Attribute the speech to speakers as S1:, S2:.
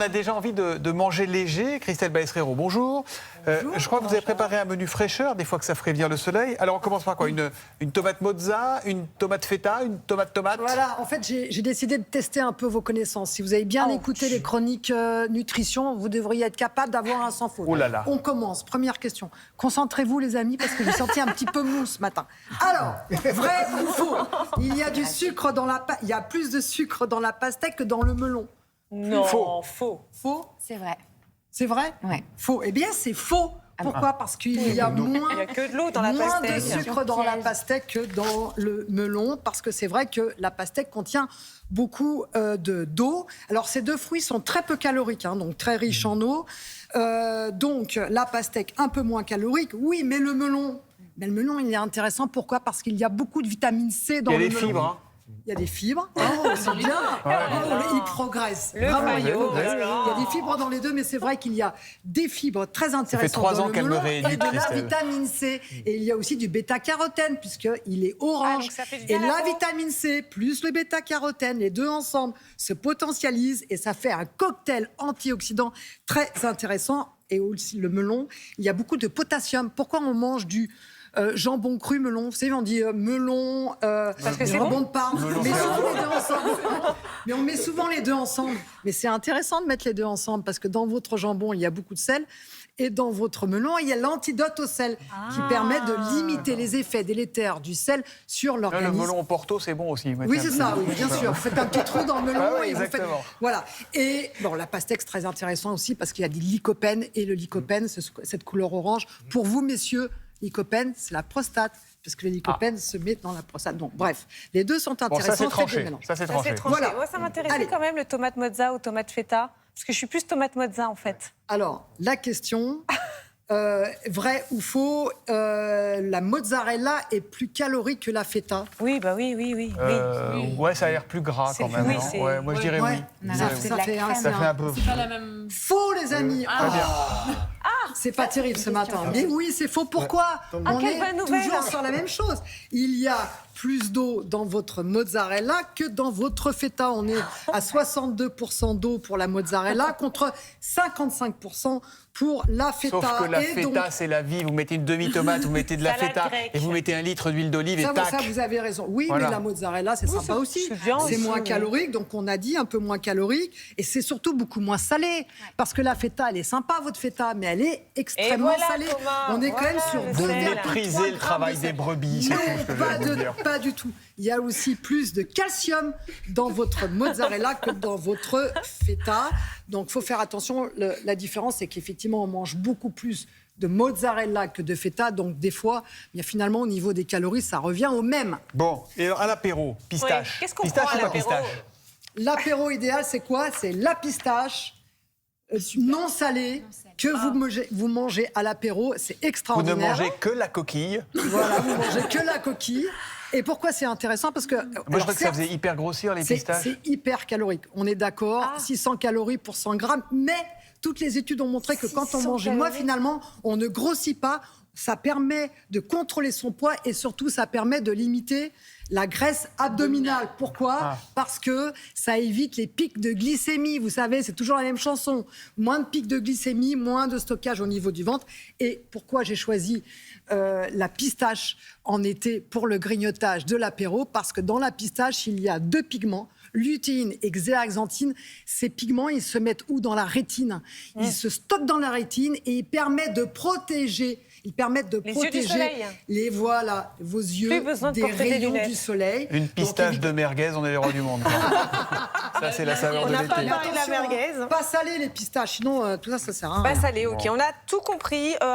S1: On a déjà envie de manger léger. Christelle Baesrero, bonjour.
S2: Bonjour.
S1: Je crois que vous avez préparé un menu fraîcheur, des fois que ça ferait venir le soleil. Alors on commence par quoi, une tomate mozza, une tomate feta, une tomate.
S2: Voilà, en fait, j'ai décidé de tester un peu vos connaissances. Si vous avez bien écouté les chroniques nutrition, vous devriez être capable d'avoir un sans faute.
S1: Oh là là.
S2: On commence. Première question. Concentrez-vous, les amis, parce que j'ai senti un petit peu mou ce matin. Alors, vrai ou faux? Il y a du sucre dans il y a plus de sucre dans la pastèque que dans le melon.
S3: Non,
S1: Faux.
S2: Faux?
S3: C'est vrai.
S2: C'est vrai?
S3: Ouais.
S2: Faux. Eh bien, c'est faux. Pourquoi? Parce qu'il y a moins,
S3: Il n'y a que de l'eau dans la
S2: moins de
S3: pastèque.
S2: sucre dans la pastèque que dans le melon, parce que c'est vrai que la pastèque contient beaucoup d'eau. Alors, ces deux fruits sont très peu caloriques, hein, donc très riches en eau. Donc, la pastèque un peu moins calorique, oui, mais le melon, il est intéressant. Pourquoi? Parce qu'il y a beaucoup de vitamine C dans le melon.
S1: Il y a des fibres, hein.
S2: Il y a des fibres, oh, c'est bien. Il progresse.
S3: Le
S2: Vraiment,
S3: maillot,
S2: il
S3: là là.
S2: y a des fibres dans les deux, mais c'est vrai qu'il y a des fibres très intéressantes
S1: 3
S2: dans
S1: ans
S2: le
S1: qu'elle me
S2: melon
S1: rééduque,
S2: et de la
S1: Christelle.
S2: vitamine C. Et il y a aussi du bêta-carotène, puisqu'il est orange.
S3: donc ça fait du
S2: Et
S3: bien à la
S2: la
S3: peau.
S2: vitamine C plus le bêta-carotène, les deux ensemble, se potentialisent et ça fait un cocktail antioxydant très intéressant. Et aussi le melon, il y a beaucoup de potassium. Pourquoi on mange du jambon cru melon? Vous savez, on dit melon,
S3: que c'est
S2: jambon
S3: bon.
S2: de Parme.
S1: Melon
S2: Mais
S1: c'est
S2: souvent
S1: bon.
S2: les deux ensemble. Mais on met souvent les deux ensemble. Mais c'est intéressant de mettre les deux ensemble parce que dans votre jambon, il y a beaucoup de sel. Et dans votre melon, il y a l'antidote au sel qui permet de limiter les effets délétères du sel sur
S1: Le
S2: l'organisme.
S1: melon au Porto, c'est bon aussi.
S2: Oui, c'est ça, oui, bien sûr. Vous faites un petit trou dans le melon
S1: Ah oui,
S2: et vous faites...
S1: exactement.
S2: Voilà. Et bon, la pastèque, c'est très intéressant aussi parce qu'il y a du lycopène. Et le lycopène, c'est cette couleur orange. Pour vous, messieurs, lycopène, c'est la prostate. Parce que le lycopène se met dans la prostate. Donc, bref, les deux sont
S1: Bon,
S2: intéressants.
S1: ça c'est
S2: faites des
S1: tranché.
S2: mélanges.
S1: Ça c'est
S3: Ça,
S1: tranché.
S3: c'est tranché.
S2: Voilà.
S3: Moi, ça m'intéressait
S2: Allez.
S3: quand même, le tomate mozza ou tomate feta. Parce que je suis plus tomate mozza, en fait.
S2: Alors, la question, vrai ou faux, la mozzarella est plus calorique que la feta?
S3: Oui, bah oui.
S1: Ouais, ça a l'air plus gras quand
S3: C'est-
S1: même.
S3: oui,
S1: non
S3: c'est-
S1: ouais, moi je dirais oui.
S3: Non,
S2: Ça,
S3: non, c'est
S2: ça
S3: de la
S2: fait un,
S3: crème.
S2: c'est
S1: Ça fait
S2: un-
S1: un peu.
S4: C'est pas la même.
S2: Faux, les amis. C'est pas terrible ce matin. Mais oui, c'est faux. Pourquoi? On
S3: quelle
S2: est
S3: bonne nouvelle.
S2: toujours sur la même chose. Il y a plus d'eau dans votre mozzarella que dans votre feta. On est à 62% d'eau pour la mozzarella contre 55% pour la feta.
S1: Sauf que la
S2: Et
S1: feta,
S2: donc,
S1: c'est la vie. Vous mettez une demi-tomate, vous mettez de la
S3: Salade
S1: feta
S3: grecque.
S1: et vous mettez un litre d'huile d'olive et
S2: ça,
S1: tac.
S2: vous avez raison. Oui,
S1: Voilà.
S2: mais la mozzarella, c'est sympa aussi.
S3: c'est bien
S2: C'est
S3: aussi,
S2: moins
S3: oui.
S2: calorique, donc on a dit un peu moins calorique. Et c'est surtout beaucoup moins salé. Parce que la feta, elle est sympa, votre feta, mais elle est extrêmement
S3: voilà,
S2: salée.
S3: Thomas,
S2: On est quand même
S3: voilà,
S2: sur
S3: le
S1: Vous
S3: sel.
S2: 2,3
S1: méprisez le travail
S2: grammes de
S1: des
S2: sel.
S1: brebis, c'est tout ce que je
S2: pas,
S1: vais vous dire.
S2: pas du tout. Il y a aussi plus de calcium dans votre mozzarella que dans votre feta. Donc, il faut faire attention. La différence, c'est qu'effectivement, on mange beaucoup plus de mozzarella que de feta. Donc, des fois, bien, finalement, au niveau des calories, ça revient au même.
S1: Bon, et alors, à l'apéro, pistache.
S3: Oui. Qu'est-ce qu'on
S1: Pistache
S3: prend à
S1: ou pas
S3: l'apéro?
S1: pistache?
S2: L'apéro idéal, c'est quoi? C'est la pistache non salée que vous mangez à l'apéro. C'est
S1: Vous ne
S2: extraordinaire.
S1: mangez que la coquille.
S2: Voilà, vous mangez que la coquille. Et pourquoi c'est intéressant? Parce que
S1: Moi, je
S2: alors,
S1: crois que ça
S2: certes,
S1: faisait hyper grossir les pistaches.
S2: c'est hyper calorique. On est d'accord, 600 calories pour 100 grammes. Mais toutes les études ont montré que quand on
S3: 600
S2: mange moins,
S3: calories.
S2: finalement, on ne grossit pas. Ça permet de contrôler son poids et surtout, ça permet de limiter la graisse abdominale. Pourquoi? Parce que ça évite les pics de glycémie. Vous savez, c'est toujours la même chanson. Moins de pics de glycémie, moins de stockage au niveau du ventre. Et pourquoi j'ai choisi la pistache en été pour le grignotage de l'apéro? Parce que dans la pistache, il y a 2 pigments, lutéine et xéaxanthine. Ces pigments, ils se mettent où? Dans la rétine. Ils se stockent dans la rétine et ils permettent de protéger. Ils permettent de
S3: Les yeux du
S2: protéger
S3: soleil.
S2: vos yeux
S3: Plus besoin de
S2: des
S3: porter des
S2: rayons
S3: lunettes.
S2: du soleil.
S1: Une
S2: Donc,
S1: pistache de merguez, on est les rois du monde. Ça, c'est la saveur
S3: On
S1: de
S3: n'a pas
S1: l'été.
S3: parlé de la
S2: attention,
S3: merguez.
S2: Pas salé les pistaches, sinon tout ça, ça sert à rien.
S3: Pas salé, ok. On a tout compris.